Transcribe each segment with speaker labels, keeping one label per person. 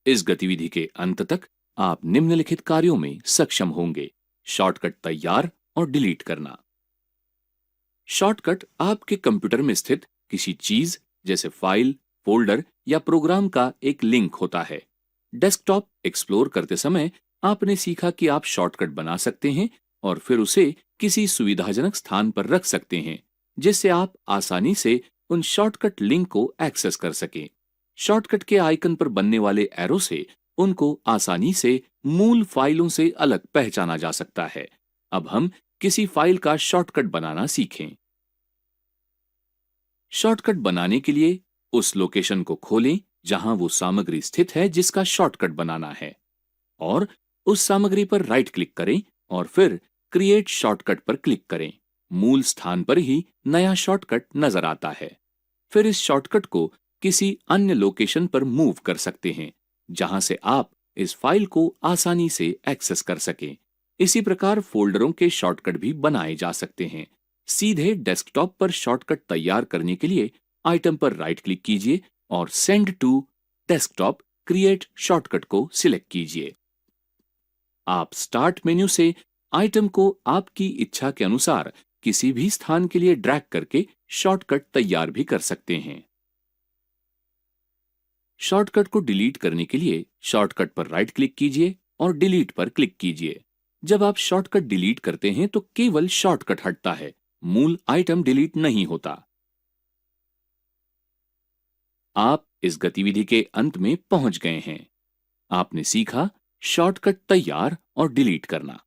Speaker 1: इस गतिविधि के अंत तक आप निम्नलिखित कार्यों में सक्षम होंगे। शॉर्टकट तैयार और डिलीट करना। शॉर्टकट आपके कंप्यूटर में स्थित किसी चीज जैसे फाइल, फोल्डर या प्रोग्राम का एक लिंक होता है। डेस्कटॉप एक्सप्लोर करते समय आपने सीखा कि आप शॉर्टकट बना सकते हैं और फिर उसे किसी सुविधाजनक स्थान पर रख सकते हैं, जिससे आप आसानी से उन शॉर्टकट लिंक को एक्सेस कर सकें। शॉर्टकट के आइकन पर बनने वाले एरो से उनको आसानी से मूल फाइलों से अलग पहचाना जा सकता है। अब हम किसी फाइल का शॉर्टकट बनाना सीखें। शॉर्टकट बनाने के लिए उस लोकेशन को खोलें जहां वो सामग्री स्थित है जिसका शॉर्टकट बनाना है, और उस सामग्री पर राइट क्लिक करें और फिर क्रिएट शॉर्टकट पर क्लिक करें। मूल स्थान पर ही नया शॉर्टकट नजर आता है। फिर इस शॉर्टकट को किसी अन्य लोकेशन पर मूव कर सकते हैं जहां से आप इस फाइल को आसानी से एक्सेस कर सकें। इसी प्रकार फोल्डरों के शॉर्टकट भी बनाए जा सकते हैं। सीधे डेस्कटॉप पर शॉर्टकट तैयार करने के लिए आइटम पर राइट क्लिक कीजिए और send to desktop create shortcut को सिलेक्ट कीजिए। आप स्टार्ट मेन्यू से आइटम को आपकी इच्छा के अनुसार किसी भी स्थान के लिए ड्रैग करके शॉर्टकट तैयार भी कर सकते हैं। शॉर्टकट को डिलीट करने के लिए शॉर्टकट पर राइट क्लिक कीजिए और डिलीट पर क्लिक कीजिए। जब आप शॉर्टकट डिलीट करते हैं तो केवल शॉर्टकट हटता है, मूल आइटम डिलीट नहीं होता। आप इस गतिविधि के अंत में पहुंच गए हैं। आपने सीखा शॉर्टकट तैयार और डिलीट करना।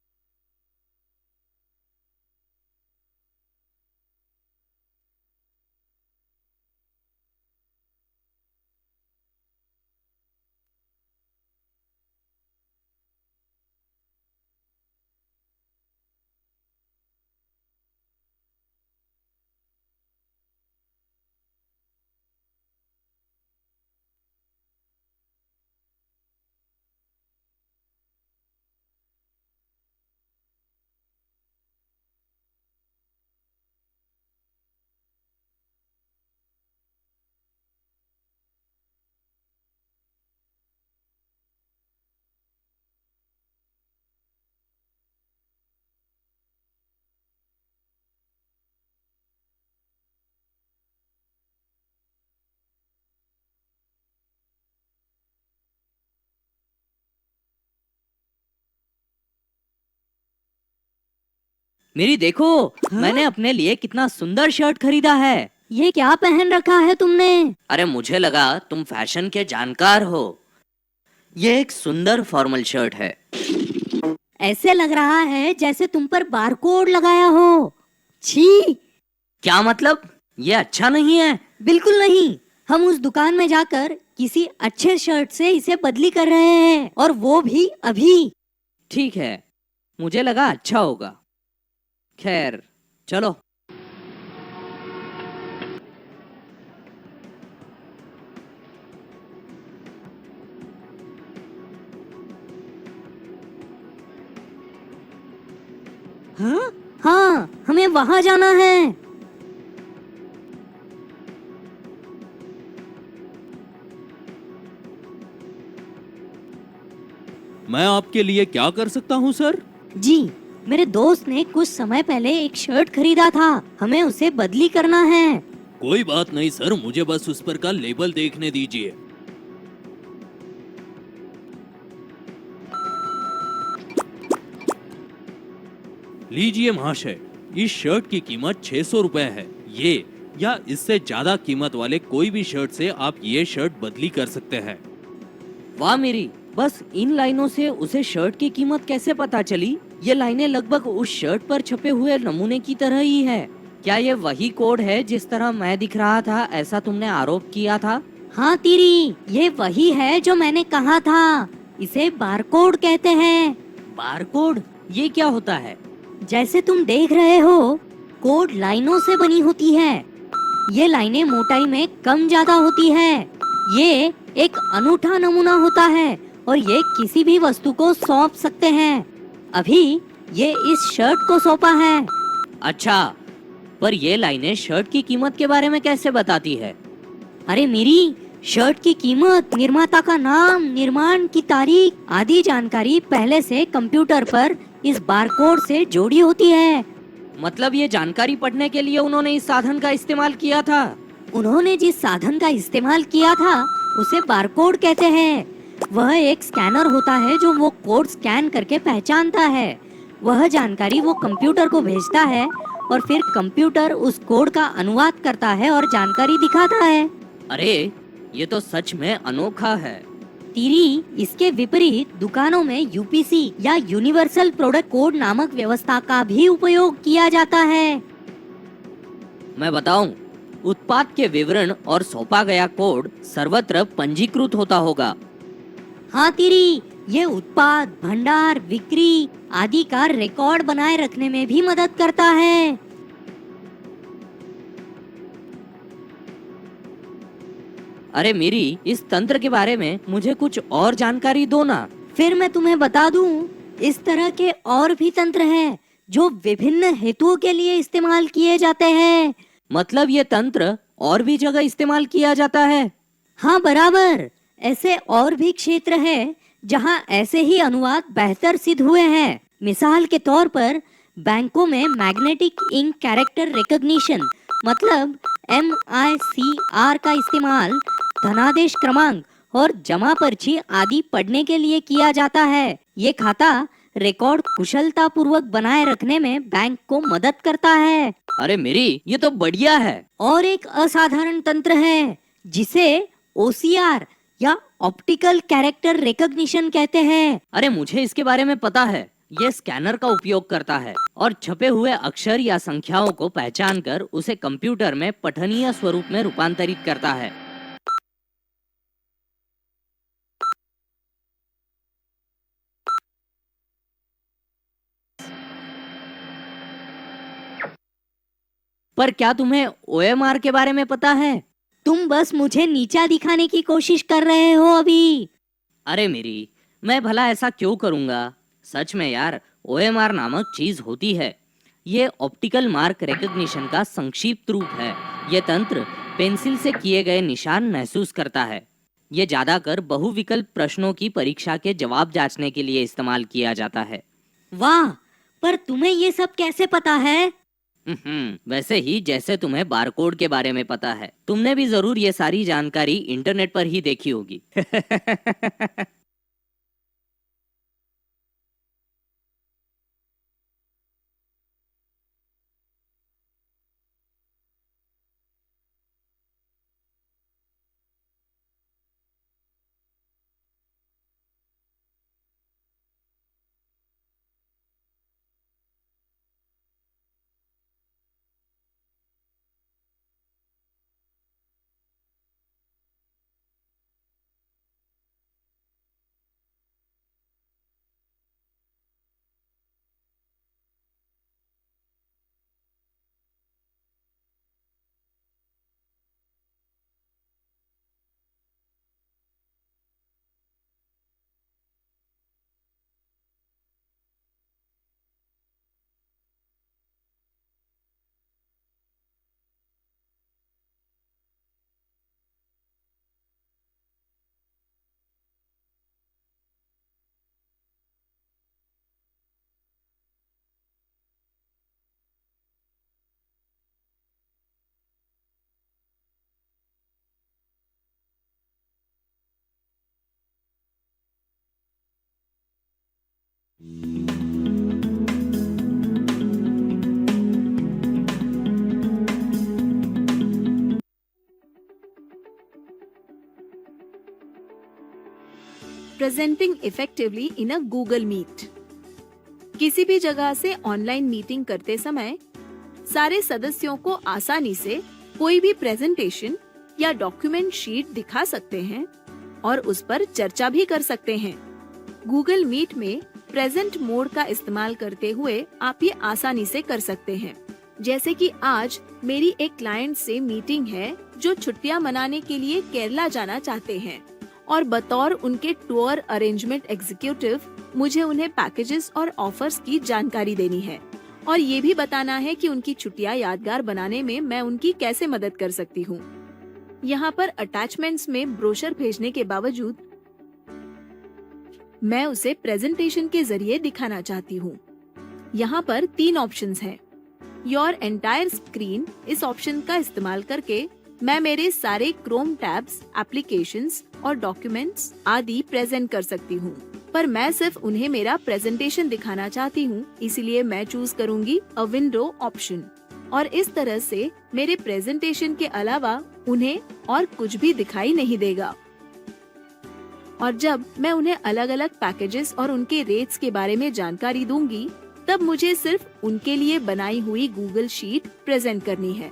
Speaker 2: मेरी देखो, मैंने अपने लिए कितना सुंदर शर्ट खरीदा है।
Speaker 3: ये क्या पहन रखा है तुमने?
Speaker 2: अरे मुझे लगा तुम फैशन के जानकार हो। ये एक सुंदर फॉर्मल शर्ट है।
Speaker 3: ऐसे लग रहा है जैसे तुम पर बारकोड लगाया हो। छी!
Speaker 2: क्या मतलब? ये अच्छा नहीं है।
Speaker 3: बिल्कुल नहीं। हम उस दुकान में जाकर किसी अच्छे शर्ट से इसे बदली कर रहे हैं, और वो भी अभी।
Speaker 2: ठीक है, मुझे लगा अच्छा होगा। खैर चलो।
Speaker 3: हाँ, हमें वहाँ जाना है।
Speaker 4: मैं आपके लिए क्या कर सकता हूँ सर?
Speaker 3: जी, मेरे दोस्त ने कुछ समय पहले एक शर्ट खरीदा था, हमें उसे बदली करना है।
Speaker 4: कोई बात नहीं सर, मुझे बस उस पर का लेबल देखने दीजिए। लीजिए महाशय, इस शर्ट की कीमत 600 रुपए है। ये या इससे ज्यादा कीमत वाले कोई भी शर्ट से आप ये शर्ट बदली कर सकते हैं।
Speaker 2: वाह मेरी, बस इन लाइनों से उसे शर्ट की कीमत कैसे पता चली? ये लाइनें लगभग उस शर्ट पर छपे हुए नमूने की तरह ही है। क्या ये वही कोड है जिस तरह मैं दिख रहा था, ऐसा तुमने आरोप किया था?
Speaker 3: हाँ तीरी, ये वही है जो मैंने कहा था। इसे बारकोड कहते हैं।
Speaker 2: बारकोड? ये क्या होता है?
Speaker 3: जैसे तुम देख रहे हो, कोड लाइनों से बनी होती है। ये लाइनें मोटाई में कम ज्यादा होती है। ये एक अनूठा नमूना होता है और ये किसी भी वस्तु को सौंप सकते हैं। अभी ये इस शर्ट को सौंपा है।
Speaker 2: अच्छा, पर ये लाइनें शर्ट की कीमत के बारे में कैसे बताती है?
Speaker 3: अरे मेरी, शर्ट की कीमत, निर्माता का नाम, निर्माण की तारीख आदि जानकारी पहले से कंप्यूटर पर इस बारकोड से जोड़ी होती है।
Speaker 2: मतलब ये जानकारी पढ़ने के लिए उन्होंने इस साधन का इस्तेमाल किया था।
Speaker 3: उन्होंने जिस साधन का इस्तेमाल किया था उसे बारकोड कहते हैं। वह एक स्कैनर होता है जो वो कोड स्कैन करके पहचानता है। वह जानकारी वो कंप्यूटर को भेजता है और फिर कंप्यूटर उस कोड का अनुवाद करता है और जानकारी दिखाता है।
Speaker 2: अरे ये तो सच में अनोखा है।
Speaker 3: तीरी, इसके विपरीत दुकानों में यूपीसी या यूनिवर्सल प्रोडक्ट कोड नामक व्यवस्था का भी उपयोग किया जाता है।
Speaker 2: मैं बताऊं, उत्पाद के विवरण और सौंपा गया कोड सर्वत्र पंजीकृत होता होगा।
Speaker 3: हाँ तीरी, ये उत्पाद, भंडार, बिक्री आदि का रिकॉर्ड बनाए रखने में भी मदद करता है।
Speaker 2: अरे मेरी, इस तंत्र के बारे में मुझे कुछ और जानकारी दो ना।
Speaker 3: फिर मैं तुम्हें बता दूं, इस तरह के और भी तंत्र हैं जो विभिन्न हेतुओं के लिए इस्तेमाल किए जाते हैं।
Speaker 2: मतलब ये तंत्र और भी जगह इस्तेमाल किया जाता है?
Speaker 3: हाँ बराबर, ऐसे और भी क्षेत्र हैं जहां ऐसे ही अनुवाद बेहतर सिद्ध हुए हैं। मिसाल के तौर पर बैंकों में मैग्नेटिक इंक कैरेक्टर रिकॉग्निशन मतलब MICR का इस्तेमाल धनादेश क्रमांक और जमा पर्ची आदि पढ़ने के लिए किया जाता है। ये खाता रिकॉर्ड कुशलता पूर्वक बनाए रखने में बैंक को मदद करता है।
Speaker 2: अरे मेरी, ये तो बढ़िया है।
Speaker 3: और एक असाधारण तंत्र है जिसे OCR या ऑप्टिकल कैरेक्टर रिकॉग्निशन कहते हैं।
Speaker 2: अरे मुझे इसके बारे में पता है। ये स्कैनर का उपयोग करता है और छपे हुए अक्षर या संख्याओं को पहचान कर उसे कंप्यूटर में पठनीय स्वरूप में रूपांतरित करता है। पर क्या तुम्हें OMR के बारे में पता है?
Speaker 3: तुम बस मुझे नीचा दिखाने की कोशिश कर रहे हो अभी।
Speaker 2: अरे मेरी, मैं भला ऐसा क्यों करूंगा? सच में यार, OMR नामक चीज होती है। ये ऑप्टिकल मार्क रिकॉग्निशन का संक्षिप्त रूप है। ये तंत्र पेंसिल से किए गए निशान महसूस करता है। ये ज्यादातर बहुविकल्प प्रश्नों की परीक्षा के जवाब जांचने के लिए इस्तेमाल किया जाता है।
Speaker 3: वाह, पर तुम्हें ये सब कैसे पता है?
Speaker 2: वैसे ही जैसे तुम्हें बारकोड के बारे में पता है। तुमने भी जरूर ये सारी जानकारी इंटरनेट पर ही देखी होगी।
Speaker 5: Presenting effectively in a Google Meet। किसी भी जगह से ऑनलाइन मीटिंग करते समय सारे सदस्यों को आसानी से कोई भी प्रेजेंटेशन या डॉक्यूमेंट शीट दिखा सकते हैं और उस पर चर्चा भी कर सकते हैं। गूगल मीट में प्रेजेंट मोड का इस्तेमाल करते हुए आप ये आसानी से कर सकते हैं। जैसे कि आज मेरी एक क्लाइंट से मीटिंग है जो छुट्टियां मनाने के लिए केरला जाना चाहते हैं और बतौर उनके टूर अरेंजमेंट एग्जीक्यूटिव मुझे उन्हें पैकेजेस और ऑफर्स की जानकारी देनी है और ये भी बताना है कि उनकी छुट्टियां यादगार बनाने में मैं उनकी कैसे मदद कर सकती हूँ। यहाँ पर अटैचमेंट्स में ब्रोशर भेजने के बावजूद मैं उसे प्रेजेंटेशन के जरिए दिखाना चाहती हूँ। यहाँ पर 3 ऑप्शंस हैं। योर एंटायर स्क्रीन, इस ऑप्शन का इस्तेमाल करके मैं मेरे सारे क्रोम टैब्स, एप्लीकेशंस और डॉक्यूमेंट्स आदि प्रेजेंट कर सकती हूँ, पर मैं सिर्फ उन्हें मेरा प्रेजेंटेशन दिखाना चाहती हूँ, इसलिए मैं चूज करूँगी अ विंडो ऑप्शन। और इस तरह से मेरे प्रेजेंटेशन के अलावा उन्हें और कुछ भी दिखाई नहीं देगा। और जब मैं उन्हें अलग अलग पैकेजेस और उनके रेट्स के बारे में जानकारी दूंगी, तब मुझे सिर्फ उनके लिए बनाई हुई गूगल शीट प्रेजेंट करनी है।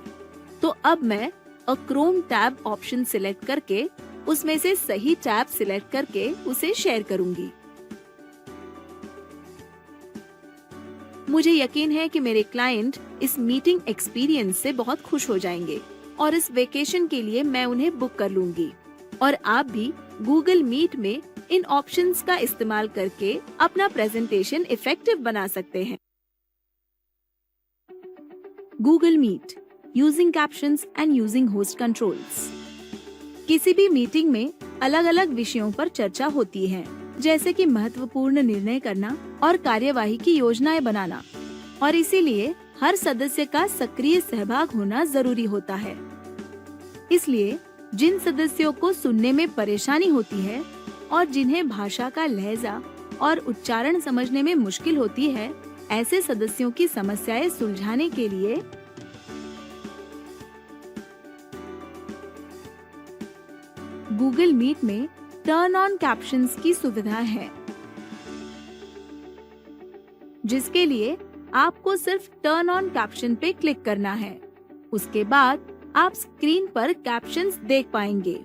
Speaker 5: तो अब मैं अ क्रोम टैब ऑप्शन सिलेक्ट करके उसमें से सही टैब सिलेक्ट करके उसे शेयर करूंगी। मुझे यकीन है कि मेरे क्लाइंट इस मीटिंग एक्सपीरियंस से बहुत खुश हो जाएंगे और इस वेकेशन के लिए मैं उन्हें बुक कर लूंगी। और आप भी गूगल मीट में इन ऑप्शंस का इस्तेमाल करके अपना प्रेजेंटेशन इफेक्टिव बना सकते हैं। Google Meet, using captions and using host controls. किसी भी मीटिंग में अलग अलग विषयों पर चर्चा होती है, जैसे कि महत्वपूर्ण निर्णय करना और कार्यवाही की योजनाएं बनाना, और इसीलिए हर सदस्य का सक्रिय सहभाग होना जरूरी होता है। इसलिए जिन सदस्यों को सुनने में परेशानी होती है और जिन्हें भाषा का लहजा और उच्चारण समझने में मुश्किल होती है, ऐसे सदस्यों की समस्याएं सुलझाने के लिए गूगल मीट में टर्न ऑन कैप्शंस की सुविधा है, जिसके लिए आपको सिर्फ टर्न ऑन कैप्शन पे क्लिक करना है। उसके बाद आप स्क्रीन पर कैप्शंस देख पाएंगे।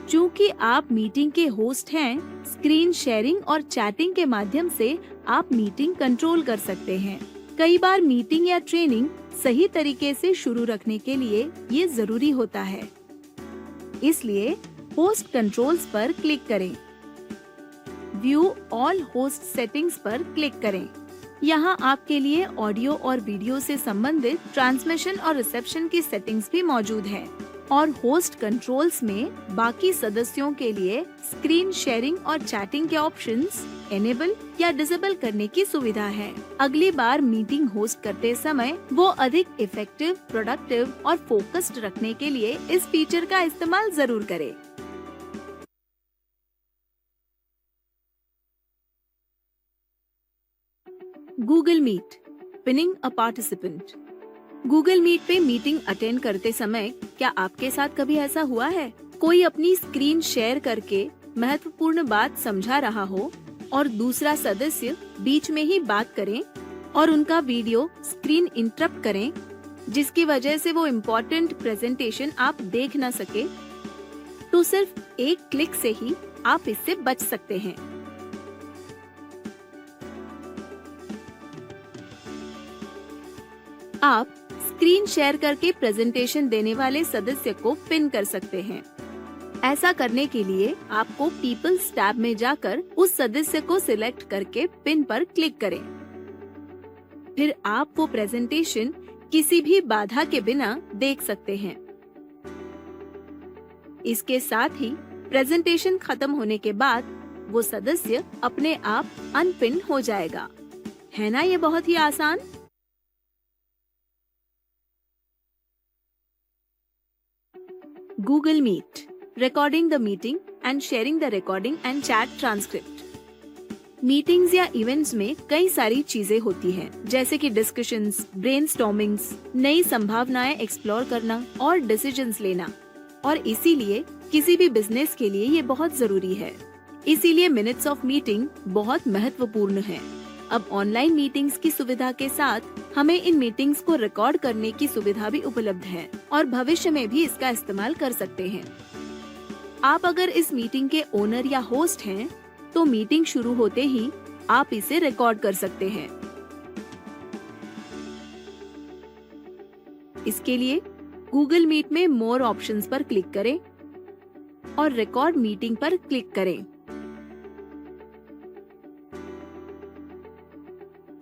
Speaker 5: चूंकि आप मीटिंग के होस्ट हैं, स्क्रीन शेयरिंग और चैटिंग के माध्यम से आप मीटिंग कंट्रोल कर सकते हैं। कई बार मीटिंग या ट्रेनिंग सही तरीके से शुरू रखने के लिए ये जरूरी होता है, इसलिए होस्ट कंट्रोल्स पर क्लिक करें। व्यू ऑल होस्ट सेटिंग्स पर क्लिक करें। यहाँ आपके लिए ऑडियो और वीडियो से संबंधित ट्रांसमिशन और रिसेप्शन की सेटिंग्स भी मौजूद है, और होस्ट कंट्रोल्स में बाकी सदस्यों के लिए स्क्रीन शेयरिंग और चैटिंग के ऑप्शंस एनेबल या डिसेबल करने की सुविधा है। अगली बार मीटिंग होस्ट करते समय वो अधिक इफेक्टिव, प्रोडक्टिव और फोकस्ड रखने के लिए इस फीचर का इस्तेमाल जरूर करें। Google Meet, pinning a participant. Google Meet पे मीटिंग अटेंड करते समय क्या आपके साथ कभी ऐसा हुआ है? कोई अपनी स्क्रीन शेयर करके महत्वपूर्ण बात समझा रहा हो और दूसरा सदस्य बीच में ही बात करें और उनका वीडियो स्क्रीन इंटरप्ट करें, जिसकी वजह से वो इम्पोर्टेंट प्रेजेंटेशन आप देख न सके, तो सिर्फ एक क्लिक से ही आप इससे बच सकते हैं। आप स्क्रीन शेयर करके प्रेजेंटेशन देने वाले सदस्य को पिन कर सकते हैं। ऐसा करने के लिए आपको पीपल्स टैब में जाकर उस सदस्य को सिलेक्ट करके पिन पर क्लिक करें। फिर आप वो प्रेजेंटेशन किसी भी बाधा के बिना देख सकते हैं। इसके साथ ही प्रेजेंटेशन खत्म होने के बाद वो सदस्य अपने आप अनपिन हो जाएगा। है ना ये बहुत ही आसान? Google Meet, recording the meeting and sharing the recording and chat transcript. Meetings या इवेंट्स में कई सारी चीजें होती हैं, जैसे कि डिस्कशंस, ब्रेनस्टॉर्मिंग्स, नई संभावनाएं एक्सप्लोर करना और डिसीजंस लेना, और इसीलिए किसी भी बिजनेस के लिए ये बहुत जरूरी है। इसीलिए मिनट्स ऑफ मीटिंग बहुत महत्वपूर्ण है। अब ऑनलाइन मीटिंग्स की सुविधा के साथ हमें इन मीटिंग्स को रिकॉर्ड करने की सुविधा भी उपलब्ध है, और भविष्य में भी इसका इस्तेमाल कर सकते हैं। आप अगर इस मीटिंग के ओनर या होस्ट हैं, तो मीटिंग शुरू होते ही आप इसे रिकॉर्ड कर सकते हैं। इसके लिए गूगल मीट में मोर ऑप्शंस पर क्लिक करें और रिकॉर्ड मीटिंग पर क्लिक करें।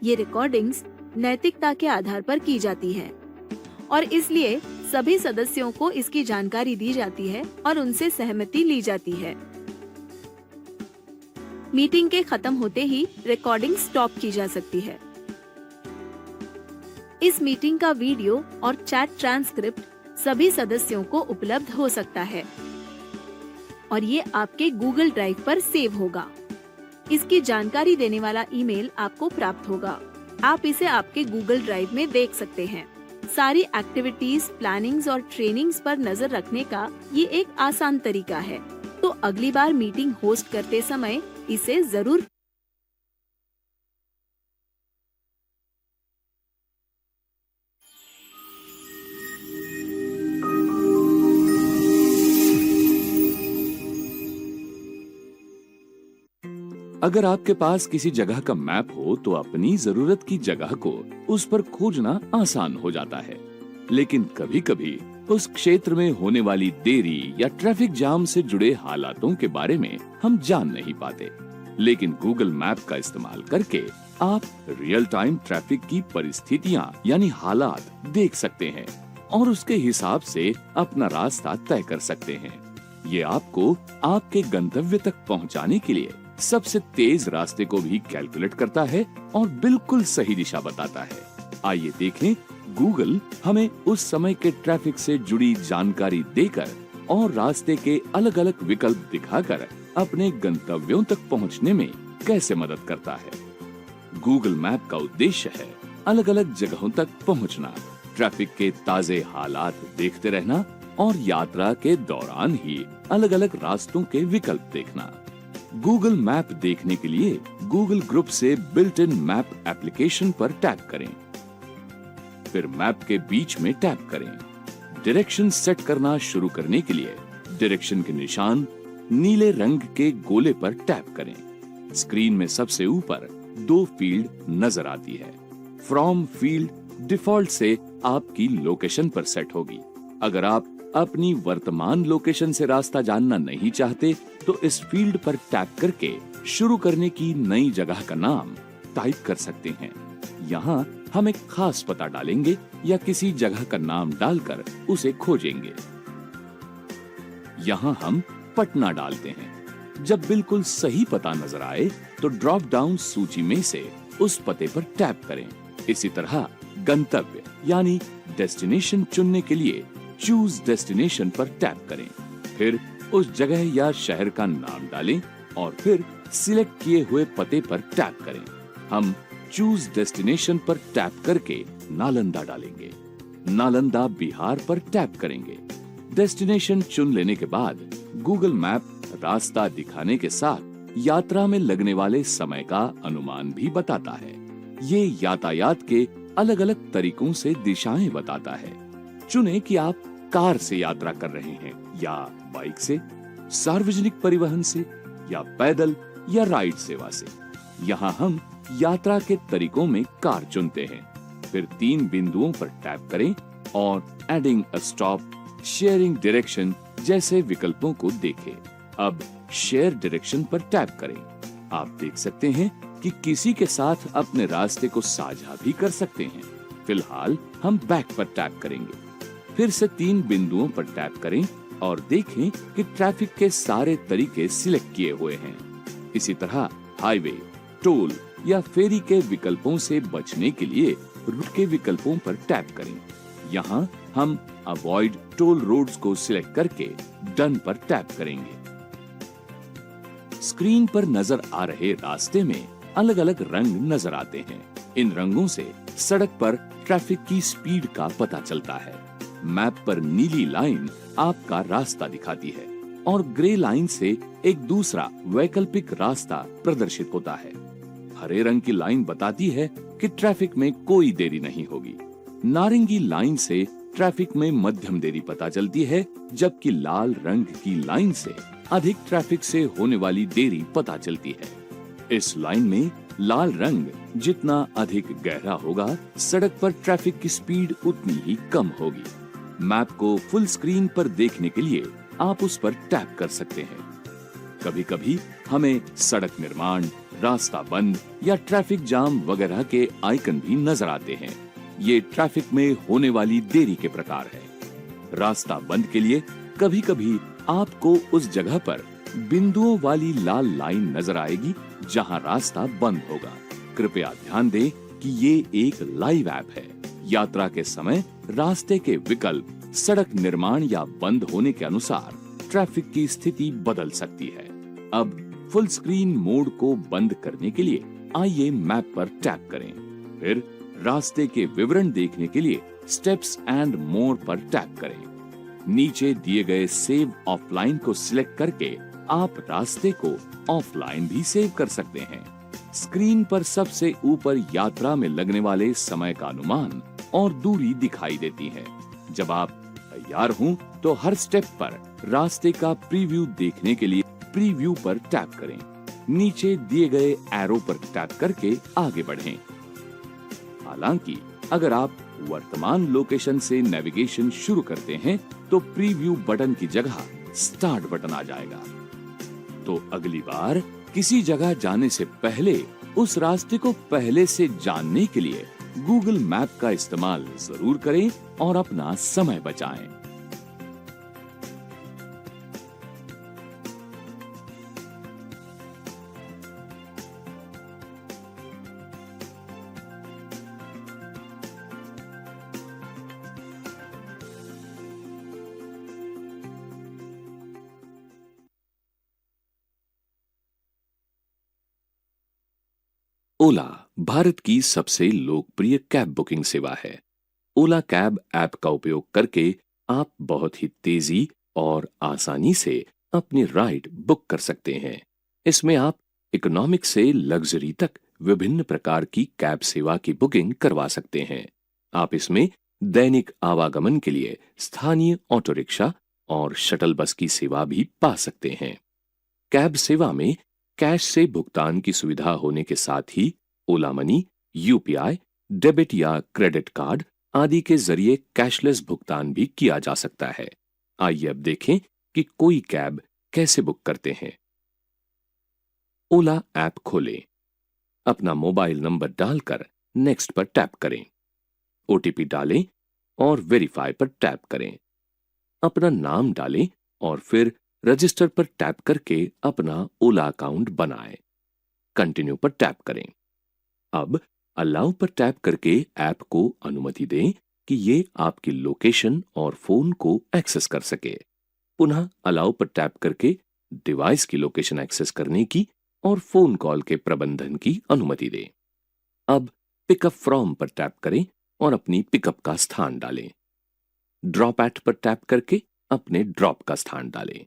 Speaker 5: ये रिकॉर्डिंग्स नैतिकता के आधार पर की जाती हैं और इसलिए सभी सदस्यों को इसकी जानकारी दी जाती है और उनसे सहमति ली जाती है। मीटिंग के खत्म होते ही रिकॉर्डिंग स्टॉप की जा सकती है। इस मीटिंग का वीडियो और चैट ट्रांसक्रिप्ट सभी सदस्यों को उपलब्ध हो सकता है और ये आपके गूगल ड्राइव पर सेव होगा। इसकी जानकारी देने वाला ईमेल आपको प्राप्त होगा। आप इसे आपके गूगल ड्राइव में देख सकते हैं। सारी एक्टिविटीज, प्लानिंग्स और ट्रेनिंग्स पर नजर रखने का ये एक आसान तरीका है। तो अगली बार मीटिंग होस्ट करते समय इसे जरूर
Speaker 1: अगर आपके पास किसी जगह का मैप हो तो अपनी जरूरत की जगह को उस पर खोजना आसान हो जाता है। लेकिन कभी कभी उस क्षेत्र में होने वाली देरी या ट्रैफिक जाम से जुड़े हालातों के बारे में हम जान नहीं पाते। लेकिन गूगल मैप का इस्तेमाल करके आप रियल टाइम ट्रैफिक की परिस्थितियां यानी हालात देख सकते हैं और उसके हिसाब से अपना रास्ता तय कर सकते हैं। ये आपको आपके गंतव्य तक पहुंचाने के लिए सबसे तेज रास्ते को भी कैलकुलेट करता है और बिल्कुल सही दिशा बताता है। आइए देखें, गूगल हमें उस समय के ट्रैफिक से जुड़ी जानकारी देकर और रास्ते के अलग अलग विकल्प दिखाकर अपने गंतव्यों तक पहुंचने में कैसे मदद करता है। गूगल मैप का उद्देश्य है अलग अलग जगहों तक पहुंचना, ट्रैफिक के ताजे हालात देखते रहना और यात्रा के दौरान ही अलग अलग रास्तों के विकल्प देखना। गूगल मैप देखने के लिए गूगल ग्रुप से बिल्ट इन मैप एप्लीकेशन पर टैप करें। फिर मैप के बीच में टैप करें। डायरेक्शन सेट करना शुरू करने के लिए डायरेक्शन के निशान नीले रंग के गोले पर टैप करें। स्क्रीन में सबसे ऊपर 2 फील्ड नजर आती है। फ्रॉम फील्ड डिफॉल्ट से आपकी लोकेशन पर सेट होगी। अगर आप अपनी वर्तमान लोकेशन से रास्ता जानना नहीं चाहते तो इस फील्ड पर टैप करके शुरू करने की नई जगह का नाम टाइप कर सकते हैं। यहाँ हम एक खास पता डालेंगे या किसी जगह का नाम डालकर उसे खोजेंगे। यहाँ हम पटना डालते हैं। जब बिल्कुल सही पता नजर आए तो ड्रॉप डाउन सूची में से उस पते पर टैप करें। इसी तरह गंतव्य यानी डेस्टिनेशन चुनने के लिए चूज डेस्टिनेशन पर टैप करें। फिर उस जगह या शहर का नाम डालें और फिर सिलेक्ट किए हुए पते पर टैप करें। हम चूज डेस्टिनेशन पर टैप करके नालंदा डालेंगे। नालंदा बिहार पर टैप करेंगे। डेस्टिनेशन चुन लेने के बाद गूगल मैप रास्ता दिखाने के साथ यात्रा में लगने वाले समय का अनुमान भी बताता है। ये यातायात के अलग अलग तरीकों से दिशाएं बताता है। चुनें कि आप कार से यात्रा कर रहे हैं या बाइक से, सार्वजनिक परिवहन से या पैदल या राइड सेवा से। यहाँ हम यात्रा के तरीकों में कार चुनते हैं। फिर 3 बिंदुओं पर टैप करें और adding a stop, sharing direction जैसे विकल्पों को देखें। अब शेयर डायरेक्शन पर टैप करें। आप देख सकते हैं कि किसी के साथ अपने रास्ते को साझा भी कर सकते हैं। फिलहाल हम बैक पर टैप करेंगे। फिर से 3 बिंदुओं पर टैप करें और देखें कि ट्रैफिक के सारे तरीके सिलेक्ट किए हुए हैं। इसी तरह हाईवे, टोल या फेरी के विकल्पों से बचने के लिए रूट के विकल्पों पर टैप करें। यहाँ हम अवॉइड टोल रोड्स को सिलेक्ट करके डन पर टैप करेंगे। स्क्रीन पर नजर आ रहे रास्ते में अलग अलग रंग नजर आते हैं। इन रंगों से सड़क पर ट्रैफिक की स्पीड का पता चलता है। मैप पर नीली लाइन आपका रास्ता दिखाती है और ग्रे लाइन से एक दूसरा वैकल्पिक रास्ता प्रदर्शित होता है। हरे रंग की लाइन बताती है कि ट्रैफिक में कोई देरी नहीं होगी। नारंगी लाइन से ट्रैफिक में मध्यम देरी पता चलती है, जबकि लाल रंग की लाइन से अधिक ट्रैफिक से होने वाली देरी पता चलती है। इस लाइन में लाल रंग जितना अधिक गहरा होगा, सड़क पर ट्रैफिक की स्पीड उतनी ही कम होगी। मैप को फुल स्क्रीन पर देखने के लिए आप उस पर टैप कर सकते हैं। कभी कभी हमें सड़क निर्माण, रास्ता बंद या ट्रैफिक जाम वगैरह के आइकन भी नजर आते हैं। ये ट्रैफिक में होने वाली देरी के प्रकार है। रास्ता बंद के लिए कभी कभी आपको उस जगह पर बिंदुओं वाली लाल लाइन नजर आएगी जहां रास्ता बंद होगा। कृपया ध्यान दें कि ये एक लाइव ऐप है। यात्रा के समय रास्ते के विकल्प सड़क निर्माण या बंद होने के अनुसार ट्रैफिक की स्थिति बदल सकती है। अब फुल स्क्रीन मोड को बंद करने के लिए आइए मैप पर टैप करें। फिर रास्ते के विवरण देखने के लिए स्टेप्स एंड मोर पर टैप करें। नीचे दिए गए सेव ऑफलाइन को सिलेक्ट करके आप रास्ते को ऑफलाइन भी सेव कर सकते हैं। स्क्रीन पर सबसे ऊपर यात्रा में लगने वाले समय का अनुमान और दूरी दिखाई देती है। जब आप तैयार हों तो हर स्टेप पर रास्ते का प्रीव्यू देखने के लिए प्रीव्यू पर टैप करें। नीचे दिए गए एरो पर टैप करके आगे बढ़ें। हालांकि अगर आप वर्तमान लोकेशन से नेविगेशन शुरू करते हैं तो प्रीव्यू बटन की जगह स्टार्ट बटन आ जाएगा। तो अगली बार किसी जगह जाने से पहले उस रास्ते को पहले से जानने के लिए गूगल मैप का इस्तेमाल जरूर करें और अपना समय बचाएं। ओला भारत की सबसे लोकप्रिय कैब बुकिंग सेवा है। ओला कैब ऐप का उपयोग करके आप बहुत ही तेजी और आसानी से अपनी राइड बुक कर सकते हैं। इसमें आप इकोनॉमिक से लग्जरी तक विभिन्न प्रकार की कैब सेवा की बुकिंग करवा सकते हैं। आप इसमें दैनिक आवागमन के लिए स्थानीय ऑटो रिक्शा और शटल बस की सेवा भी पा सकते हैं। कैब सेवा में कैश से भुगतान की सुविधा होने के साथ ही ओला मनी, यूपीआई, डेबिट या क्रेडिट कार्ड आदि के जरिए कैशलेस भुगतान भी किया जा सकता है। आइए अब देखें कि कोई कैब कैसे बुक करते हैं। ओला ऐप खोलें। अपना मोबाइल नंबर डालकर नेक्स्ट पर टैप करें। ओटीपी डालें और वेरीफाई पर टैप करें। अपना नाम डालें और फिर रजिस्टर पर टैप करके अपना ओला अकाउंट बनाएं। कंटिन्यू पर टैप करें। अब अलाउ पर टैप करके ऐप को अनुमति दें कि ये आपकी लोकेशन और फोन को एक्सेस कर सके। पुनः अलाउ पर टैप करके डिवाइस की लोकेशन एक्सेस करने की और फोन कॉल के प्रबंधन की अनुमति दें। अब पिकअप फ्रॉम पर टैप करें और अपनी पिकअप का स्थान डालें। ड्रॉप एट पर टैप करके अपने ड्रॉप का स्थान डालें।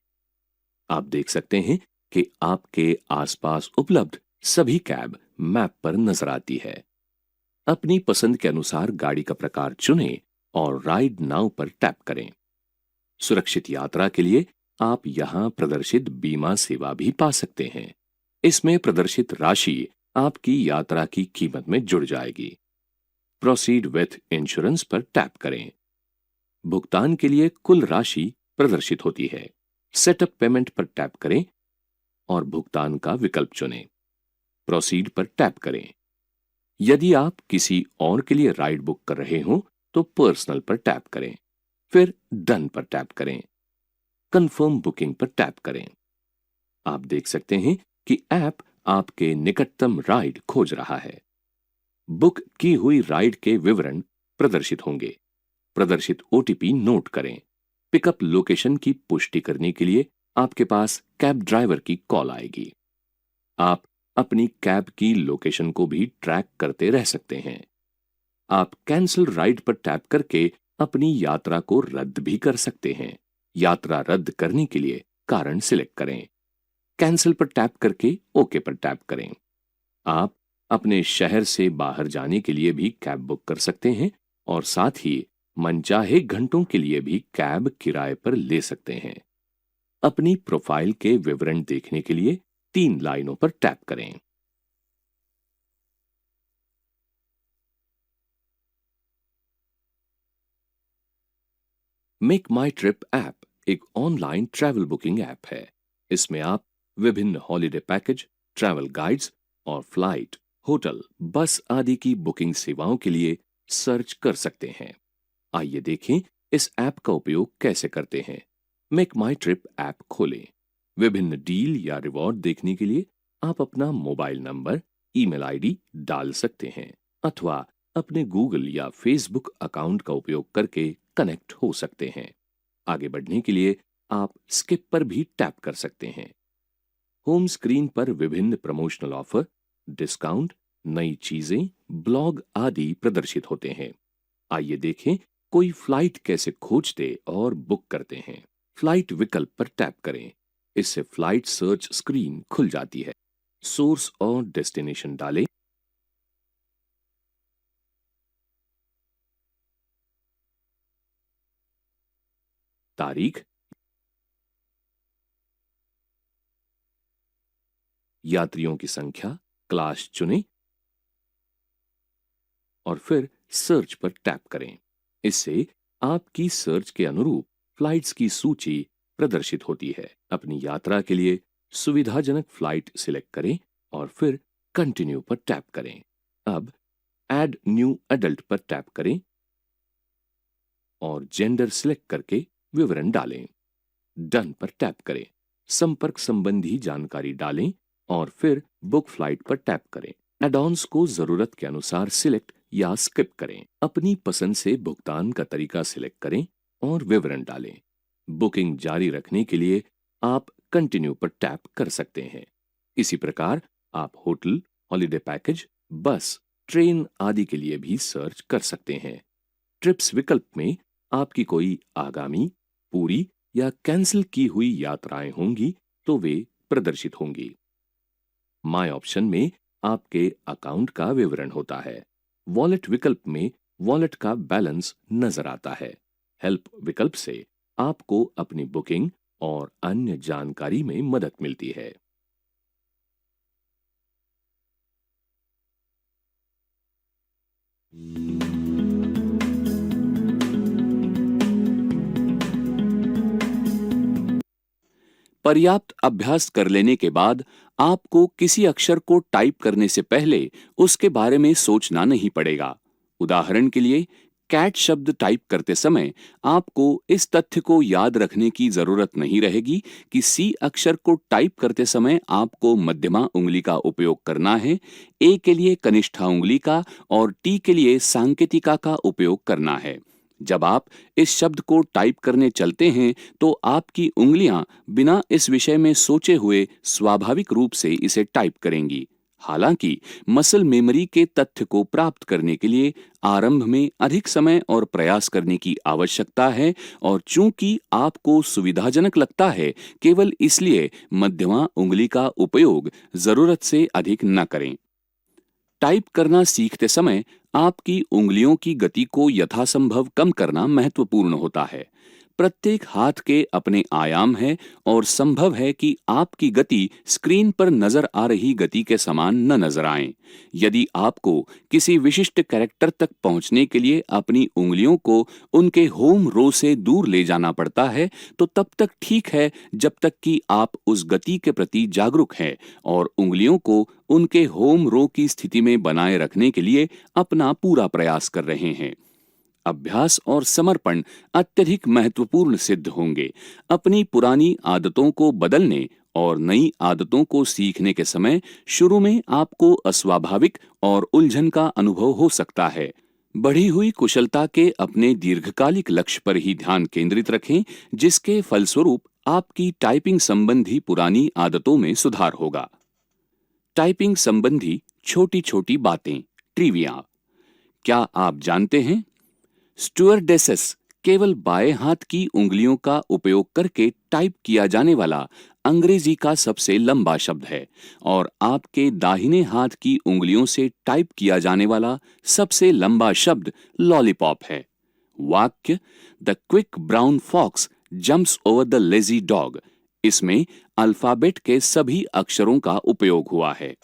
Speaker 1: आप देख सकते हैं कि आपके आसपास उपलब्ध सभी कैब मैप पर नजर आती है। अपनी पसंद के अनुसार गाड़ी का प्रकार चुनें और राइड नाउ पर टैप करें। सुरक्षित यात्रा के लिए आप यहां प्रदर्शित बीमा सेवा भी पा सकते हैं। इसमें प्रदर्शित राशि आपकी यात्रा की कीमत में जुड़ जाएगी। प्रोसीड विथ इंश्योरेंस पर टैप करें। भुगतान के लिए कुल राशि प्रदर्शित होती है। सेटअप पेमेंट पर टैप करें और भुगतान का विकल्प चुनें। प्रोसीड पर टैप करें। यदि आप किसी और के लिए राइड बुक कर रहे हो तो पर्सनल पर टैप करें, फिर डन पर टैप करें। कंफर्म बुकिंग पर टैप करें। आप देख सकते हैं कि ऐप आपके निकटतम राइड खोज रहा है। बुक की हुई राइड के विवरण प्रदर्शित होंगे। प्रदर्शित ओटीपी नोट करें। पिकअप लोकेशन की पुष्टि करने के लिए आपके पास कैब ड्राइवर की कॉल आएगी। आप अपनी कैब की लोकेशन को भी ट्रैक करते रह सकते हैं। आप कैंसिल राइड पर टैप करके अपनी यात्रा को रद्द भी कर सकते हैं। यात्रा रद्द करने के लिए कारण सिलेक्ट करें। कैंसिल पर टैप करके ओके पर टैप करें। आप अपने शहर से बाहर जाने के लिए भी कैब बुक कर सकते हैं और साथ ही मनचाहे घंटों के लिए भी कैब किराए पर ले सकते हैं। अपनी प्रोफाइल के विवरण देखने के लिए 3 लाइनों पर टैप करें। मेक माई ट्रिप ऐप एक ऑनलाइन ट्रैवल बुकिंग ऐप है। इसमें आप विभिन्न हॉलिडे पैकेज, ट्रैवल गाइड्स और फ्लाइट, होटल, बस आदि की बुकिंग सेवाओं के लिए सर्च कर सकते हैं। आइए देखें इस ऐप का उपयोग कैसे करते हैं। मेक माई ट्रिप ऐप खोलें। विभिन्न डील या रिवॉर्ड देखने के लिए आप अपना मोबाइल नंबर, ईमेल आईडी डाल सकते हैं अथवा अपने गूगल या फेसबुक अकाउंट का उपयोग करके कनेक्ट हो सकते हैं। आगे बढ़ने के लिए आप स्किप पर भी टैप कर सकते हैं। होम स्क्रीन पर विभिन्न प्रमोशनल ऑफर, डिस्काउंट, नई चीजें, ब्लॉग आदि प्रदर्शित होते हैं। आइए देखें कोई फ्लाइट कैसे खोजते और बुक करते हैं। फ्लाइट विकल्प पर टैप करें। इससे फ्लाइट सर्च स्क्रीन खुल जाती है। सोर्स और डेस्टिनेशन डालें। तारीख, यात्रियों की संख्या, क्लास चुनें और फिर सर्च पर टैप करें। इससे आपकी सर्च के अनुरूप फ्लाइट्स की सूची प्रदर्शित होती है। अपनी यात्रा के लिए सुविधाजनक फ्लाइट सिलेक्ट करें और फिर कंटिन्यू पर टैप करें। अब ऐड न्यू एडल्ट पर टैप करें और जेंडर सिलेक्ट करके विवरण डालें। डन पर टैप करें। संपर्क संबंधी जानकारी डालें और फिर बुक फ्लाइट पर टैप करें। एड-ऑन्स को जरूरत के अनुसार सिलेक्ट या स्किप करें। अपनी पसंद से भुगतान का तरीका सिलेक्ट करें और विवरण डालें। बुकिंग जारी रखने के लिए आप कंटिन्यू पर टैप कर सकते हैं। इसी प्रकार आप होटल, हॉलिडे पैकेज, बस, ट्रेन आदि के लिए भी सर्च कर सकते हैं। ट्रिप्स विकल्प में आपकी कोई आगामी, पूरी या कैंसिल की हुई यात्राएं होंगी तो वे प्रदर्शित होंगी। माय ऑप्शन में आपके अकाउंट का विवरण होता है। वॉलेट विकल्प में वॉलेट का बैलेंस नजर आता है। हेल्प विकल्प से आपको अपनी बुकिंग और अन्य जानकारी में मदद मिलती है। पर्याप्त अभ्यास कर लेने के बाद आपको किसी अक्षर को टाइप करने से पहले उसके बारे में सोचना नहीं पड़ेगा। उदाहरण के लिए कैट शब्द टाइप करते समय आपको इस तथ्य को याद रखने की जरूरत नहीं रहेगी कि सी अक्षर को टाइप करते समय आपको मध्यमा उंगली का उपयोग करना है, ए के लिए कनिष्ठा उंगली का और टी के लिए सांकेतिका का उपयोग करना है। जब आप इस शब्द को टाइप करने चलते हैं तो आपकी उंगलियां बिना इस विषय में सोचे हुए स्वाभाविक रूप से इसे टाइप करेंगी। हालांकि मसल मेमोरी के तथ्य को प्राप्त करने के लिए आरंभ में अधिक समय और प्रयास करने की आवश्यकता है और चूंकि आपको सुविधाजनक लगता है, केवल इसलिए मध्यमा उंगली का उपयोग जरूरत से अधिक न करें। टाइप करना सीखते समय आपकी उंगलियों की गति को यथासंभव कम करना महत्वपूर्ण होता है। प्रत्येक हाथ के अपने आयाम है और संभव है कि आपकी गति स्क्रीन पर नजर आ रही गति के समान न नजर आए। यदि आपको किसी विशिष्ट कैरेक्टर तक पहुंचने के लिए अपनी उंगलियों को उनके होम रो से दूर ले जाना पड़ता है तो तब तक ठीक है जब तक कि आप उस गति के प्रति जागरूक हैं और उंगलियों को उनके होम रो की स्थिति में बनाए रखने के लिए अपना पूरा प्रयास कर रहे हैं। अभ्यास और समर्पण अत्यधिक महत्वपूर्ण सिद्ध होंगे। अपनी पुरानी आदतों को बदलने और नई आदतों को सीखने के समय शुरू में आपको अस्वाभाविक और उलझन का अनुभव हो सकता है। बढ़ी हुई कुशलता के अपने दीर्घकालिक लक्ष्य पर ही ध्यान केंद्रित रखें, जिसके फलस्वरूप आपकी टाइपिंग संबंधी पुरानी आदतों में सुधार होगा। टाइपिंग संबंधी छोटी-छोटी बातें, ट्रिविया। क्या आप जानते हैं स्टुअर्डेसेस केवल बाएं हाथ की उंगलियों का उपयोग करके टाइप किया जाने वाला अंग्रेजी का सबसे लंबा शब्द है और आपके दाहिने हाथ की उंगलियों से टाइप किया जाने वाला सबसे लंबा शब्द लॉलीपॉप है। वाक्य the quick brown fox jumps over the lazy dog, इसमें अल्फाबेट के सभी अक्षरों का उपयोग हुआ है।